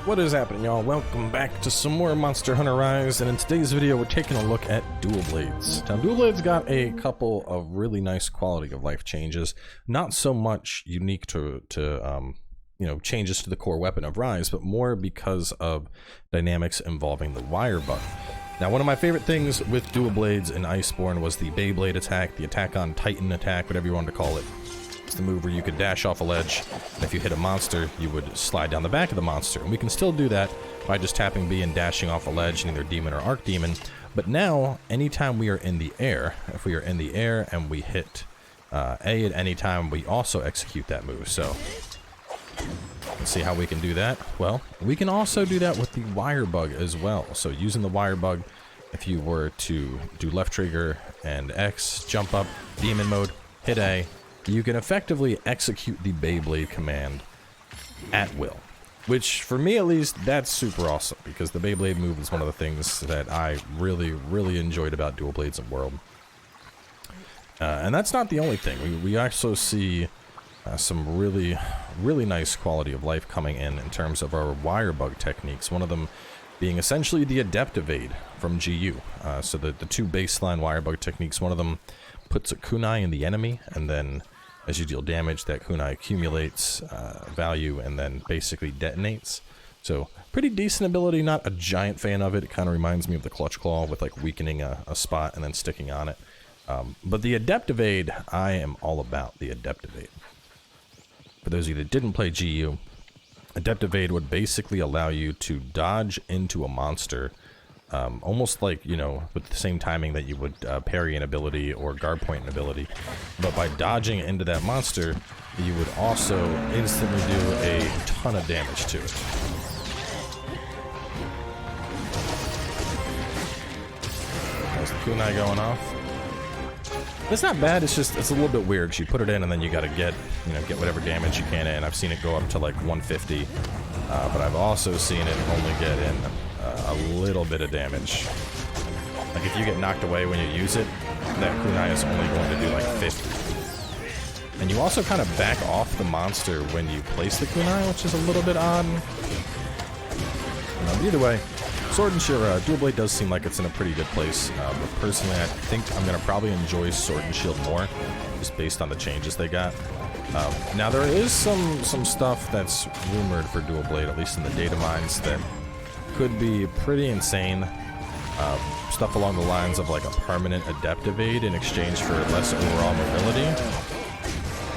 What is happening, y'all? Welcome back to some more Monster Hunter Rise, and in today's video we're taking a look at Dual Blades. Now, Dual Blades got a couple of really nice quality of life changes, not so much unique to you know, changes to the core weapon of Rise, but more because of dynamics involving the Wirebug. Now, one of my favorite things with Dual Blades in Iceborne was the Beyblade attack, the attack on Titan attack, whatever you want to call it. It's the move where you could dash off a ledge, and if you hit a monster, you would slide down the back of the monster. And we can still do that by just tapping B and dashing off a ledge in either Demon or Archdemon. But now, anytime we are in the air, if we are in the air and we hit A at any time, we also execute that move. So, let's see how we can do that. Well, we can also do that with the Wirebug as well. So using the Wirebug, if you were to do left trigger and X, jump up, Demon mode, hit A, you can effectively execute the Beyblade command at will. Which, for me at least, that's super awesome, because the Beyblade move is one of the things that I really enjoyed about Dual Blades in World. And that's not the only thing. We also see some really nice quality of life coming in terms of our Wirebug techniques. One of them being essentially the Adept Evade from GU. So the two baseline Wirebug techniques, one of them puts a kunai in the enemy, and then as you deal damage, that kunai accumulates value and then basically detonates. So pretty decent ability, not a giant fan of it. It kind of reminds me of the Clutch Claw with like weakening a spot and then sticking on it. But the Adept Evade, I am all about the Adept Evade. For those of you that didn't play GU, Adept Evade would basically allow you to dodge into a monster, almost like, you know, with the same timing that you would parry an ability or guard point an ability. But by dodging into that monster, you would also instantly do a ton of damage to it. There's the kunai going off. It's not bad, it's just, it's a little bit weird. You put it in and then you gotta get whatever damage you can in. I've seen it go up to like 150, but I've also seen it only get in a little bit of damage. Like if you get knocked away when you use it, that kunai is only going to do like 50. And you also kind of back off the monster when you place the kunai, which is a little bit odd. But either way, Sword and Shield, Dual Blade does seem like it's in a pretty good place, but personally I think I'm going to probably enjoy Sword and Shield more, just based on the changes they got. Now there is some stuff that's rumored for Dual Blade, at least in the data mines, that could be pretty insane. Stuff along the lines of like a permanent Adept Evade in exchange for less overall mobility.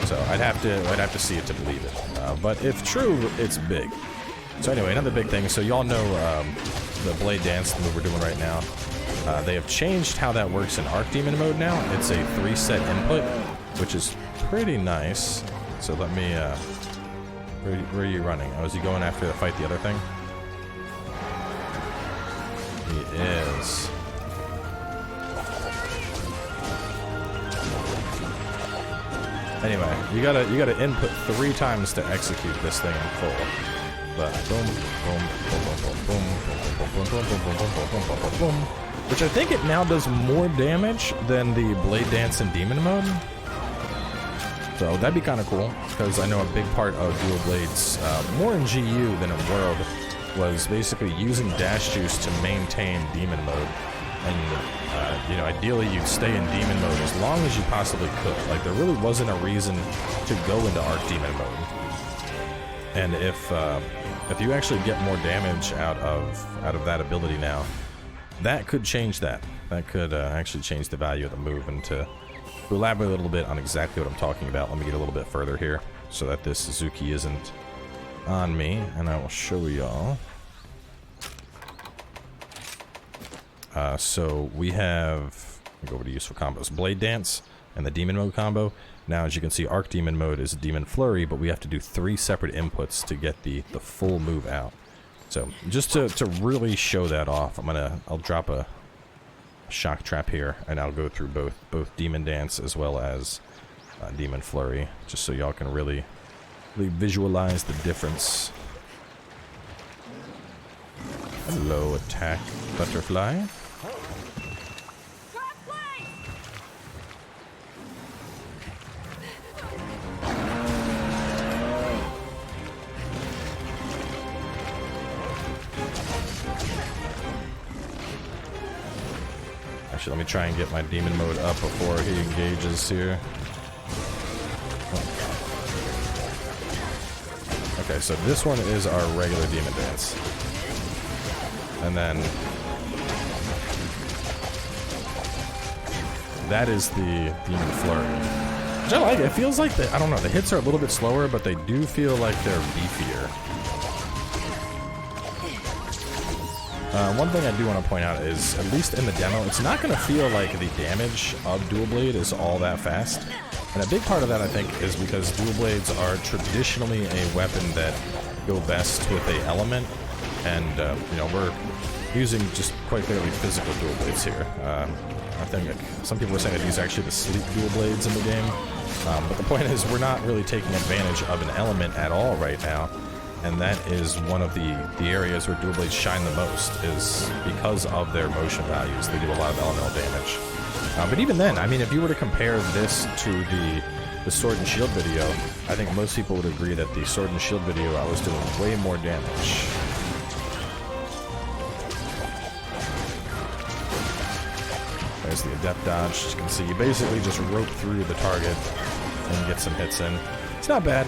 So I'd have to see it to believe it. But if true, it's big. So anyway, another big thing. So y'all know the Blade Dance, the move we're doing right now. They have changed how that works in Archdemon mode now. It's a 3-set input, which is pretty nice. So let me, where are you running? Oh, is he going after to fight the other thing? He is. Anyway, you gotta input 3 times to execute this thing in full. But boom, boom, boom, boom, boom, boom, boom, boom, boom, boom, boom, boom, boom, boom, boom. Which I think it now does more damage than the Blade Dance in Demon mode. So that'd be kind of cool, because I know a big part of Dual Blades, more in GU than in World, was basically using dash juice to maintain Demon mode. And, you know, ideally you'd stay in Demon mode as long as you possibly could. Like, there really wasn't a reason to go into Archdemon mode. And if you actually get more damage out of that ability now, that could change that. That could actually change the value of the move. And to elaborate a little bit on exactly what I'm talking about, let me get a little bit further here so that this Suzuki isn't on me, and I will show y'all. So we have, let me go over to useful combos, Blade Dance and the Demon mode combo. Now, as you can see, Archdemon mode is a Demon Flurry, but we have to do 3 separate inputs to get the full move out. So just to really show that off, I'll drop a shock trap here, and I'll go through both Demon Dance as well as Demon Flurry, just so y'all can really visualize the difference. Hello, attack butterfly. Actually, let me try and get my demon mode up before he engages here. Okay, so this one is our regular demon dance. And then that is the demon flurry. Which I like. It feels like I don't know, the hits are a little bit slower, but they do feel like they're beefier. One thing I do want to point out is, at least in the demo, it's not going to feel like the damage of Dual Blade is all that fast. And a big part of that, I think, is because Dual Blades are traditionally a weapon that go best with a element. And, you know, we're using just quite clearly physical Dual Blades here. I think some people were saying that these are actually the sleep Dual Blades in the game. But the point is, we're not really taking advantage of an element at all right now. And that is one of the areas where Dual Blades shine the most, is because of their motion values. They do a lot of elemental damage. But even then, I mean, if you were to compare this to the Sword and Shield video, I think most people would agree that the Sword and Shield video, I was doing way more damage. There's the Adept Dodge. As you can see, you basically just rope through the target and get some hits in. It's not bad.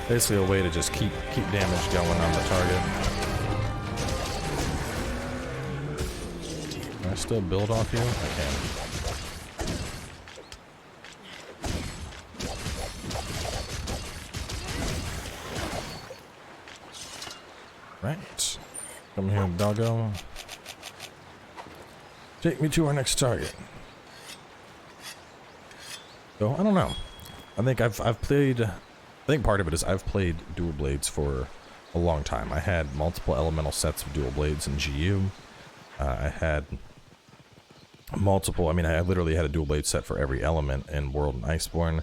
Basically a way to just keep damage going on the target. Can I still build off you? I can. Right. Come here, doggo. Take me to our next target. So, I don't know. I think I've played... I think part of it is I've played Dual Blades for a long time. I had multiple elemental sets of Dual Blades in GU. I had multiple, I mean, I literally had a Dual Blade set for every element in World and Iceborne.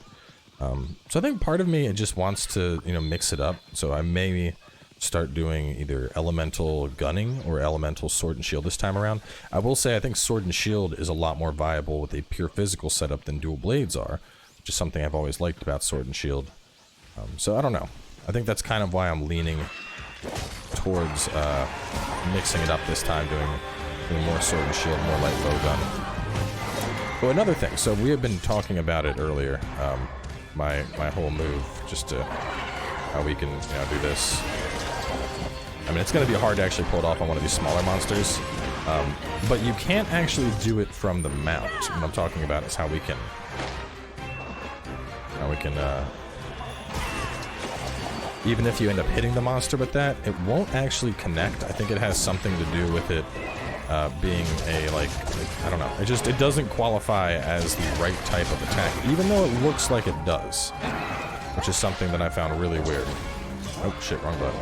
So I think part of me, it just wants to, you know, mix it up. So I may start doing either elemental gunning or elemental sword and shield this time around. I will say I think sword and shield is a lot more viable with a pure physical setup than Dual Blades are, which is something I've always liked about sword and shield. So I don't know. I think that's kind of why I'm leaning towards mixing it up this time, doing more sword and shield, more light bow gun. Oh, another thing. So we have been talking about it earlier. My whole move, just to how we can, you know, do this. I mean, it's going to be hard to actually pull it off on one of these smaller monsters, but you can't actually do it from the mount. What I'm talking about is how we can even if you end up hitting the monster with that, it won't actually connect. I think it has something to do with it being a, like, I don't know. It doesn't qualify as the right type of attack, even though it looks like it does. Which is something that I found really weird. Oh, shit, wrong button.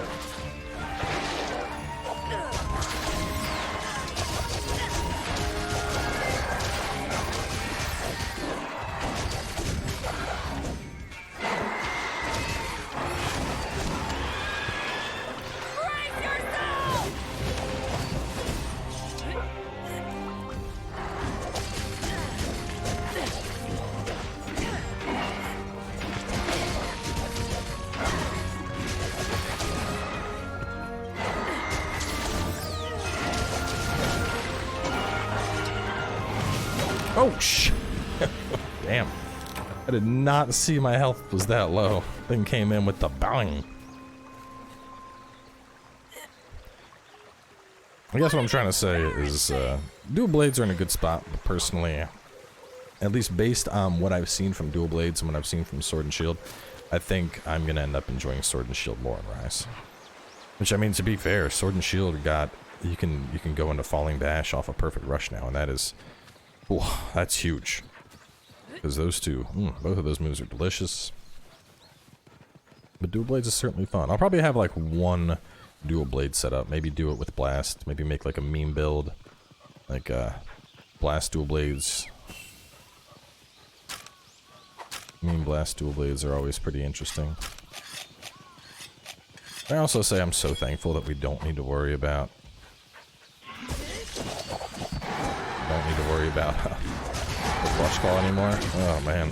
Oh, shit. Damn. I did not see my health was that low. Thing came in with the bang. I guess what I'm trying to say is Dual Blades are in a good spot, but personally, at least based on what I've seen from Dual Blades and what I've seen from Sword and Shield, I think I'm going to end up enjoying Sword and Shield more in Rise. Which, I mean, to be fair, Sword and Shield got... You can go into Falling Bash off a Perfect Rush now, and that is... Ooh, that's huge. Because those two, both of those moves are delicious. But Dual Blades is certainly fun. I'll probably have like one Dual Blade setup. Maybe do it with Blast. Maybe make like a meme build. Like Blast Dual Blades. Meme Blast Dual Blades are always pretty interesting. I also say I'm so thankful that we don't need to worry about... Don't need to worry about the flush call anymore. Oh man.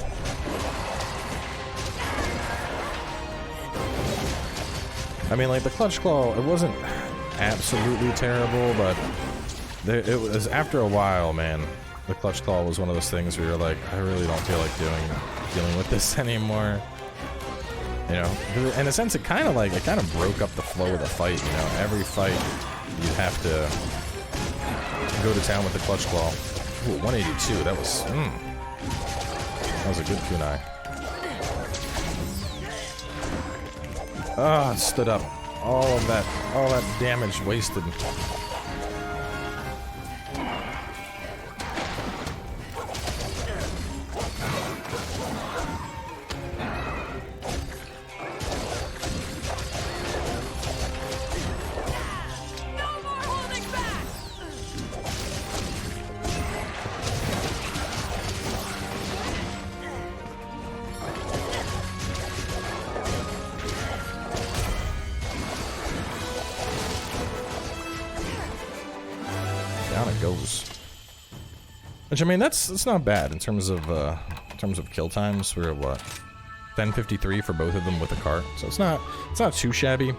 I mean, like, the Clutch Claw, it wasn't absolutely terrible, but it was, after a while, man, the Clutch Claw was one of those things where you're like, I really don't feel like dealing with this anymore. You know, in a sense, it kind of broke up the flow of the fight, you know. Every fight, you'd have to go to town with the Clutch Claw. Ooh, 182, that was a good kunai. Ah, it stood up. All that damage wasted. Down it goes. Which, I mean, that's not bad in terms of kill times. We're at what, 10:53 for both of them with a cart, so it's not too shabby.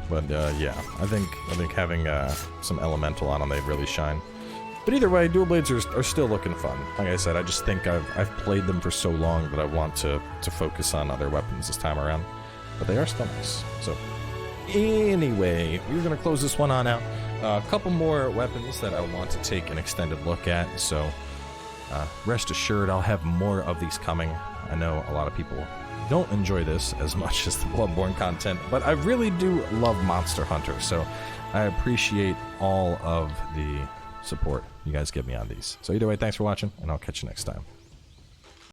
But yeah, I think having some elemental on them, they really shine. But either way, dual blades are still looking fun. Like I said, I just think I've played them for so long that I want to focus on other weapons this time around. But they are still nice. So anyway, we're gonna close this one on out. A couple more weapons that I want to take an extended look at, so rest assured I'll have more of these coming. I know a lot of people don't enjoy this as much as the Bloodborne content, but I really do love Monster Hunter, so I appreciate all of the support you guys give me on these. So either way, thanks for watching, and I'll catch you next time.